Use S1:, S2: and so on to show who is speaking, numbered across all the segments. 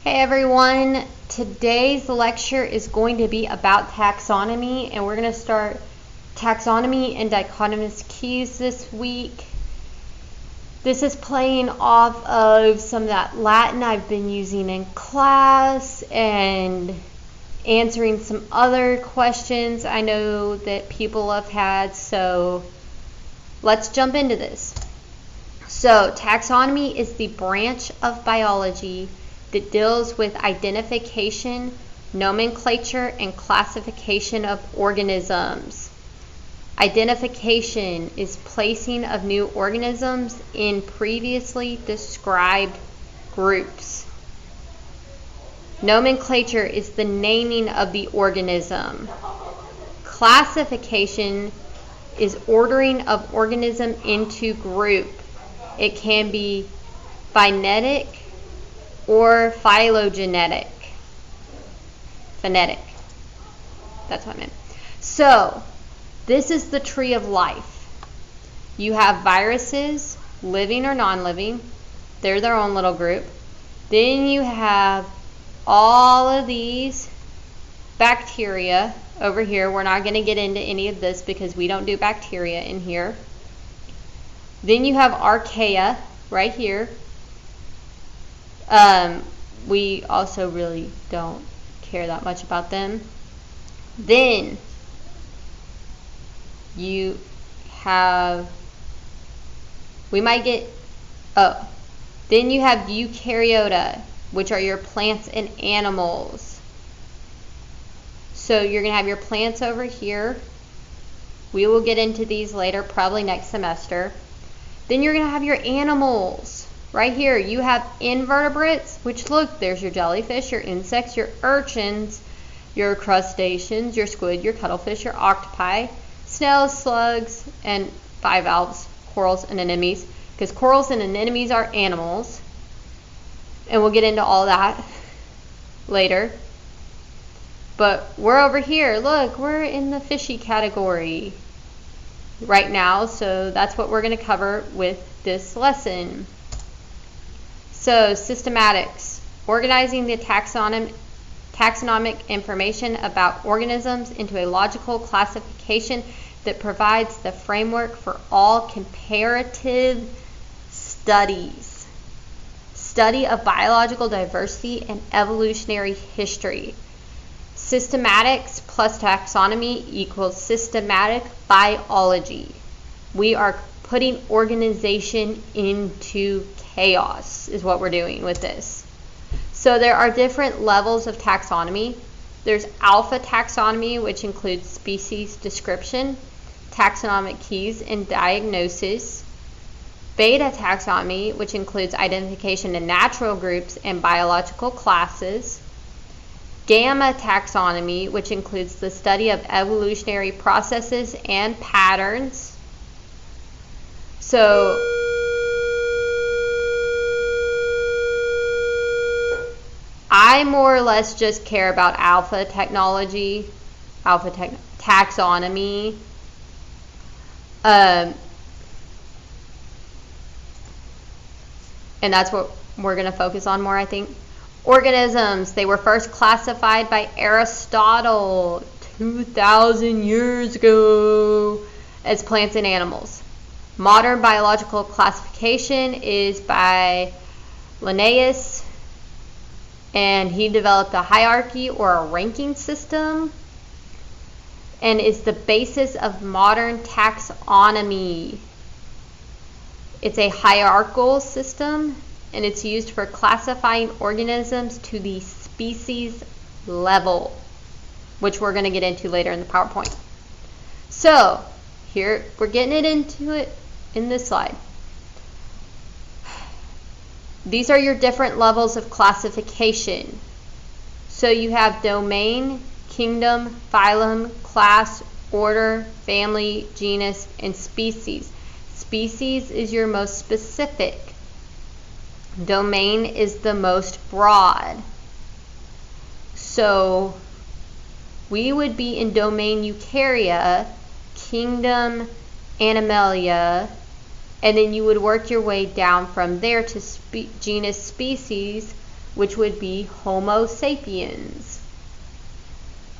S1: Hey everyone, today's lecture is going to be about taxonomy, and we're going to start taxonomy and dichotomous keys this week. This is playing off of some of that Latin I've been using in class and answering some other questions I know that people have had, so let's jump into this. So taxonomy is the branch of biology that deals with identification, nomenclature, and classification of organisms. Identification is placing of new organisms in previously described groups. Nomenclature is the naming of the organism. Classification is ordering of organism into group. It can be phynetic or phylogenetic. Phonetic. That's what I meant. So, this is the tree of life. You have viruses, living or non-living. They're their own little group. Then you have all of these bacteria over here. We're not going to get into any of this because we don't do bacteria in here. Then you have archaea right here. We also really don't care that much about them. Then you have, then you have eukaryota, which are your plants and animals. So you're going to have your plants over here. We will get into these later, probably next semester. Then you're going to have your animals. Right here, you have invertebrates, which look, there's your jellyfish, your insects, your urchins, your crustaceans, your squid, your cuttlefish, your octopi, snails, slugs, and bivalves, corals, and anemones. Because corals and anemones are animals. And we'll get into all that later. But we're over here. Look, we're in the fishy category right now. So that's what we're going to cover with this lesson. So, systematics, organizing the taxonomic information about organisms into a logical classification that provides the framework for all comparative studies. Study of biological diversity and evolutionary history. Systematics plus taxonomy equals systematic biology. We are putting organization into chaos is what we're doing with this. So there are different levels of taxonomy. There's alpha taxonomy, which includes species description, taxonomic keys, and diagnosis. Beta taxonomy, which includes identification in natural groups and biological classes. Gamma taxonomy, which includes the study of evolutionary processes and patterns. So I more or less just care about alpha taxonomy. And that's what we're going to focus on more, I think. Organisms, they were first classified by Aristotle 2,000 years ago as plants and animals. Modern biological classification is by Linnaeus, and he developed a hierarchy or a ranking system and is the basis of modern taxonomy. It's a hierarchical system, and it's used for classifying organisms to the species level, which we're going to get into later in the PowerPoint. So, here, we're getting it into it in this slide. These are your different levels of classification. So you have domain, kingdom, phylum, class, order, family, genus, and species. Species is your most specific. Domain is the most broad. So we would be in domain Eukarya, kingdom Animalia, and then you would work your way down from there to genus species, which would be Homo sapiens.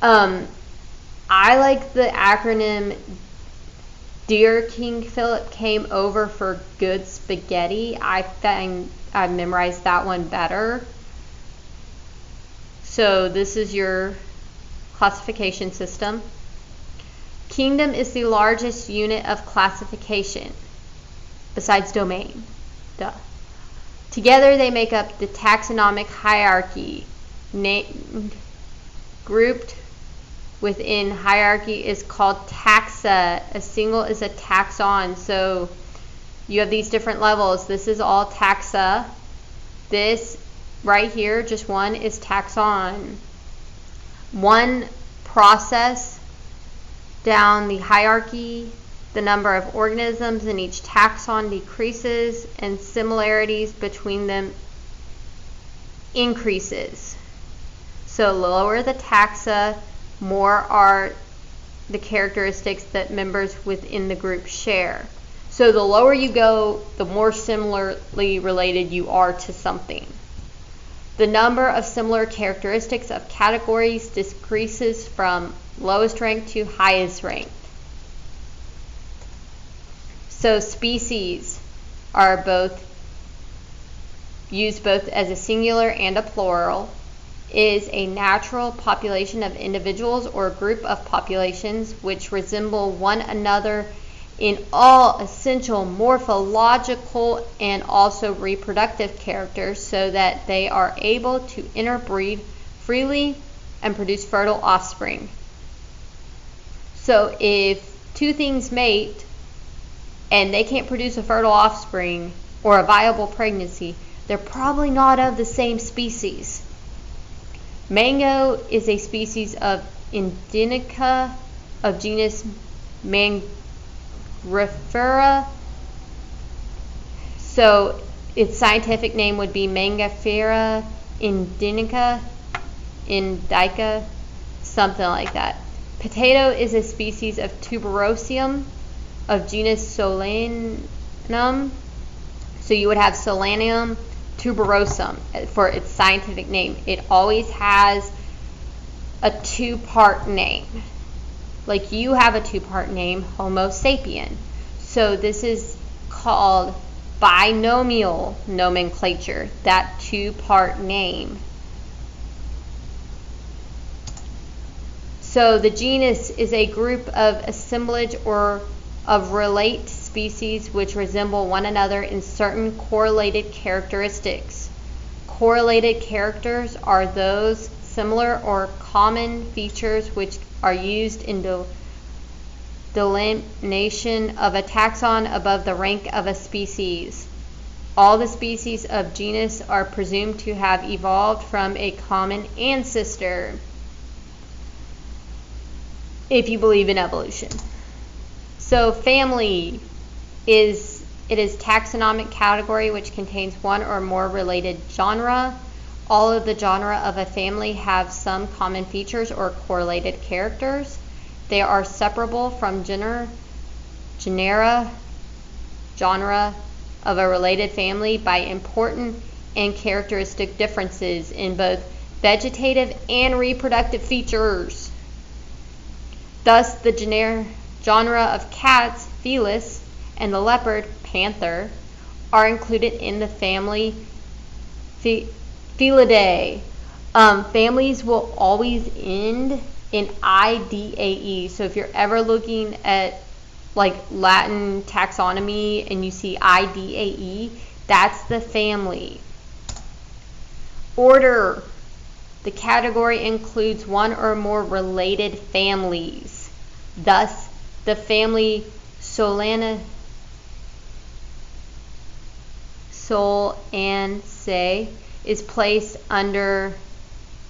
S1: I like the acronym Dear King Philip came over for good spaghetti. I think I memorized that one better. So this is your classification system. Kingdom is the largest unit of classification, besides domain. Duh. Together they make up the taxonomic hierarchy. Grouped within hierarchy is called taxa. A single is a taxon. So you have these different levels. This is all taxa. This right here, just one, is taxon. One process down the hierarchy, the number of organisms in each taxon decreases and similarities between them increases. So lower the taxa, more are the characteristics that members within the group share. So the lower you go, the more similarly related you are to something. The number of similar characteristics of categories decreases from lowest rank to highest rank. So species are used both as a singular and a plural. Is a natural population of individuals or a group of populations which resemble one another in all essential morphological and also reproductive characters, so that they are able to interbreed freely and produce fertile offspring. So if two things mate and they can't produce a fertile offspring or a viable pregnancy, they're probably not of the same species. Mango is a species of Indica of genus Mangifera. So its scientific name would be Mangifera indica, something like that. Potato is a species of Tuberosium of genus Solanum. So you would have Solanum tuberosum for its scientific name. It always has a two-part name. Like you have a two-part name, Homo sapien. So this is called binomial nomenclature, that two-part name. So the genus is a group of assemblage or of relate species which resemble one another in certain correlated characteristics. Correlated characters are those similar or common features which are used in delineation of a taxon above the rank of a species. All the species of genus are presumed to have evolved from a common ancestor, if you believe in evolution. So family is taxonomic category which contains one or more related genera. All of the genera of a family have some common features or correlated characters. They are separable from genera of a related family by important and characteristic differences in both vegetative and reproductive features. Thus, the genre of cats, Felis, and the leopard, Panther, are included in the family Felidae. Families will always end in IDAE. So if you're ever looking at like Latin taxonomy and you see IDAE, that's the family. Order. The category includes one or more related families. Thus, the family Solanaceae is placed under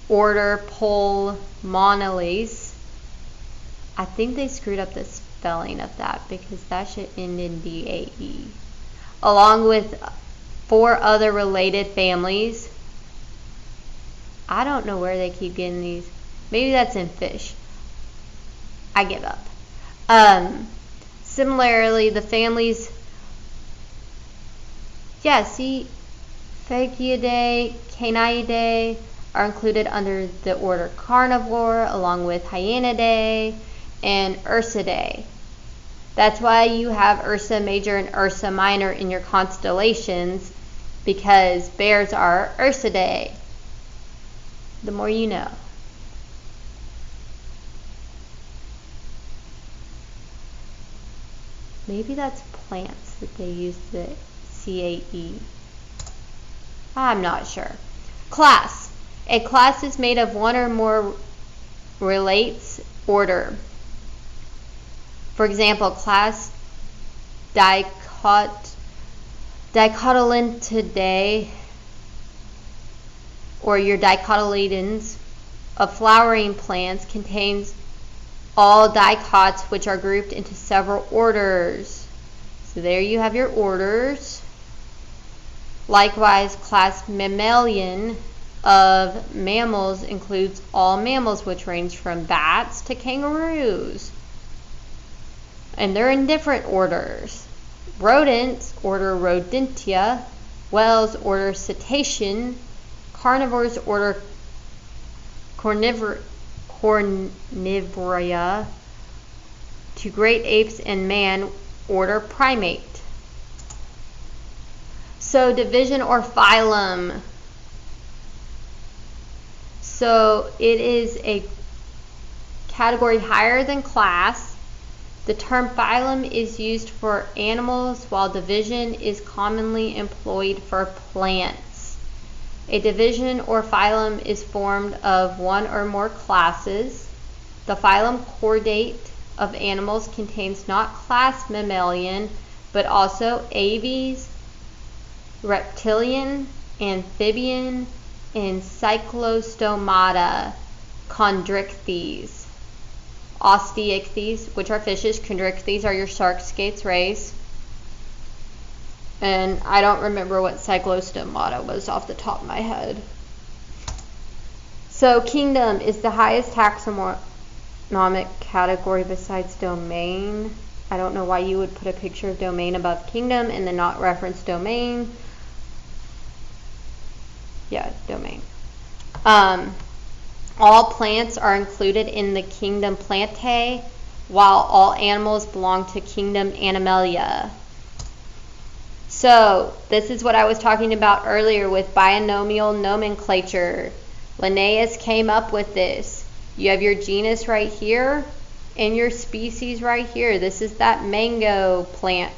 S1: order Pulmonales. I think they screwed up the spelling of that because that should end in DAE. Along with 4 other related families. I don't know where they keep getting these. Maybe that's in fish. I give up. Similarly, the families, Phagidae, Canidae are included under the order Carnivore, along with Hyenidae and Ursidae. That's why you have Ursa Major and Ursa Minor in your constellations, because bears are Ursidae. The more you know. Maybe that's plants that they use the CAE. I'm not sure. Class. A class is made of one or more relates order. For example, class Dicotyledonidae, or your dicotyledons of flowering plants, contains all dicots which are grouped into several orders. So there you have your orders. Likewise, class Mammalian of mammals includes all mammals, which range from bats to kangaroos. And they're in different orders. Rodents, order Rodentia. Whales, order Cetacean. Carnivores, order Carnivoria. To great apes and man, order Primate. So division or phylum. So it is a category higher than class. The term phylum is used for animals, while division is commonly employed for plants. A division or phylum is formed of one or more classes. The phylum chordate of animals contains not class Mammalian, but also aves, reptilian, amphibian, and cyclostomata, chondrichthyes. Osteichthyes, which are fishes. Chondrichthyes are your shark, skates, rays. And I don't remember what cyclostomata was off the top of my head. So kingdom is the highest taxonomic category besides domain. I don't know why you would put a picture of domain above kingdom and then not reference domain. Yeah, domain. All plants are included in the kingdom Plantae, while all animals belong to kingdom Animalia. So, this is what I was talking about earlier with binomial nomenclature. Linnaeus came up with this. You have your genus right here and your species right here. This is that mango plant.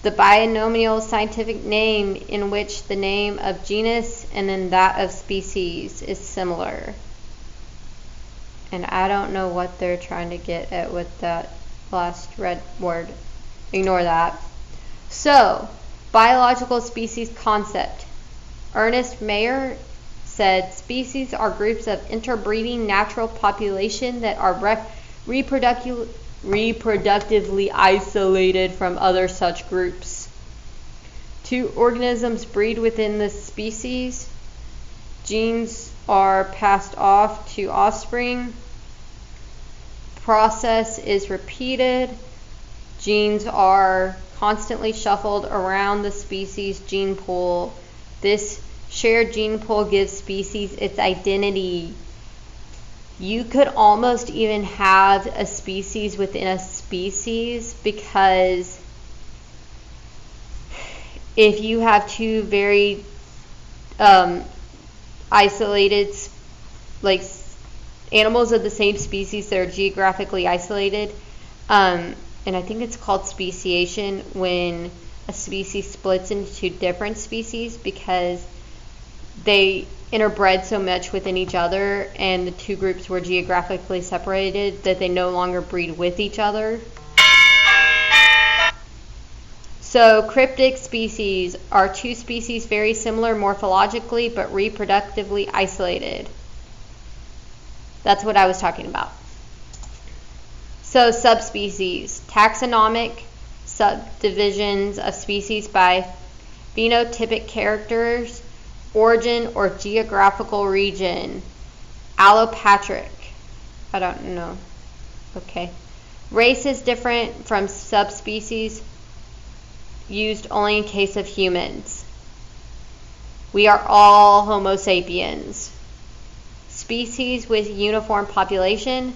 S1: The binomial scientific name in which the name of genus and then that of species is similar. And I don't know what they're trying to get at with that last red word. Ignore that. So, biological species concept. Ernest Mayr said species are groups of interbreeding natural population that are reproductively isolated from other such groups. Two organisms breed within the species. Genes are passed off to offspring. Process is repeated. Genes are constantly shuffled around the species gene pool. This shared gene pool gives species its identity. You could almost even have a species within a species, because if you have two very isolated, like animals of the same species that are geographically isolated, and I think it's called speciation when a species splits into different species because they interbred so much within each other and the two groups were geographically separated that they no longer breed with each other. So cryptic species are two species very similar morphologically but reproductively isolated. That's what I was talking about. So subspecies, taxonomic subdivisions of species by phenotypic characters, origin or geographical region. Allopatric. I don't know. Okay. Race is different from subspecies, used only in case of humans. We are all Homo sapiens. Species with uniform population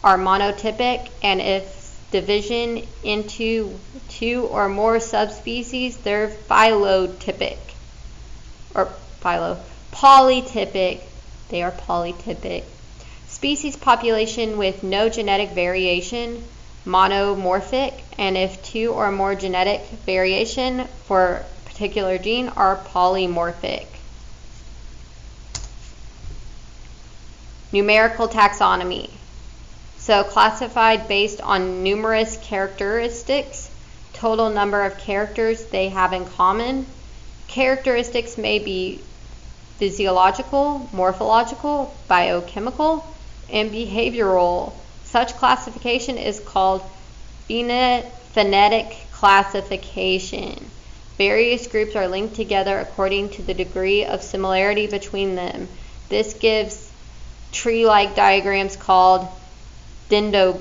S1: are monotypic, and if division into two or more subspecies, they're phylotypic. Or polytypic. They are polytypic. Species population with no genetic variation, monomorphic, and if two or more genetic variation for a particular gene are polymorphic. Numerical taxonomy. So classified based on numerous characteristics, total number of characters they have in common. Characteristics may be physiological, morphological, biochemical, and behavioral. Such classification is called phonetic classification. Various groups are linked together according to the degree of similarity between them. This gives tree-like diagrams called dendrogram.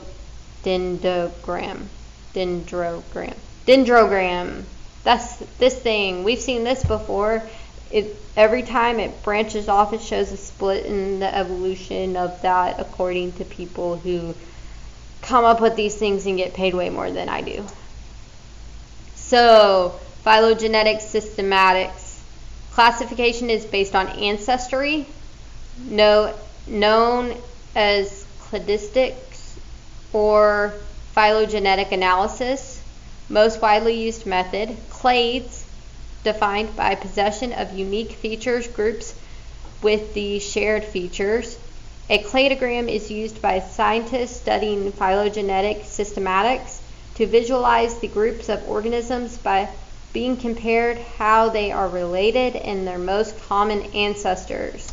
S1: That's this thing. We've seen this before. Every time it branches off, it shows a split in the evolution of that according to people who come up with these things and get paid way more than I do. So, phylogenetic systematics. Classification is based on ancestry, known as cladistics or phylogenetic analysis. Most widely used method, clades, defined by possession of unique features groups with the shared features. A cladogram is used by scientists studying phylogenetic systematics to visualize the groups of organisms by being compared how they are related and their most common ancestors.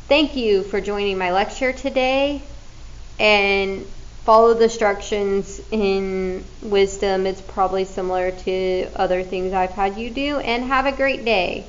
S1: Thank you for joining my lecture today, and follow the instructions in wisdom. It's probably similar to other things I've had you do, and have a great day.